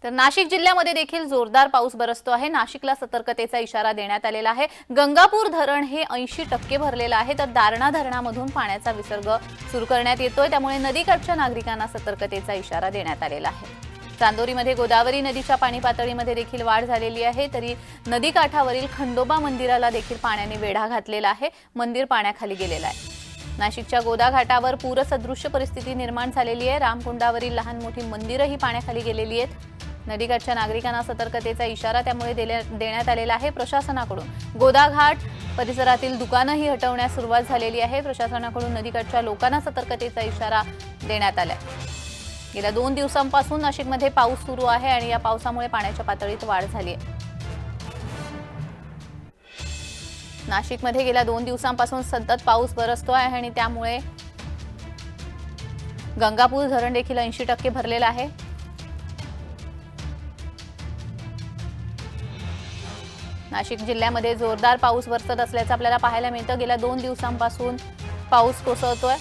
तर नाशिक जिल्ह्यामध्ये देखील जोरदार पाऊस बरसतो आहे। नाशिकला सतर्कतेचा इशारा देण्यात आलेला आहे। गंगापूर धरण हे 80% भरलेलं आहे, तर दारणा धरणामधून पाण्याचा विसर्ग सुरू करण्यात येतोय, त्यामुळे नदीकाठच्या नागरिकांना सतर्कतेचा इशारा देण्यात आलेला आहे। चांदोरीमध्ये गोदावरी नदीच्या पाणी पातळीमध्ये देखील वाढ झालेली आहे, तरी नदीकाठावरील खंडोबा मंदिराला देखील पाण्याने वेढा घातलेला आहे। मंदिर पाण्याखाली गेलेलं आहे। नाशिकच्या गोदा घाटावर पूरसदृश्य परिस्थिती निर्माण झालेली आहे। रामकुंडावरील लहान मोठी मंदिरही पाण्याखाली गेलेली आहेत। नदीकाठच्या नागरिकांना सतर्कतेचा इशारा त्यामुळे देण्यात आलेला आहे। प्रशासनाकडून गोदा घाट परिसरातील दुकानंही हटवण्यास सुरुवात झालेली आहे। प्रशासनाकडून नदीकाठच्या लोकांना सतर्कतेचा इशारा देण्यात आलाय। गेल्या 2 दिवसांपासून नाशिकमध्ये पाऊस सुरू आहे आणि या पावसामुळे पाण्याच्या पातळीत वाढ झाली आहे। नाशिकमध्ये गेल्या 2 दिवसांपासून सतत पाऊस बरसतो आहे आणि त्यामुळे गंगापूर धरण देखील 80% भरलेलं आहे। नाशिक जिल्ह्यामध्ये जोरदार पाऊस बरसत असल्याचं आपल्याला पाहायला मिळतं। गेल्या 2 दिवसांपासून पाऊस कोसळतोय।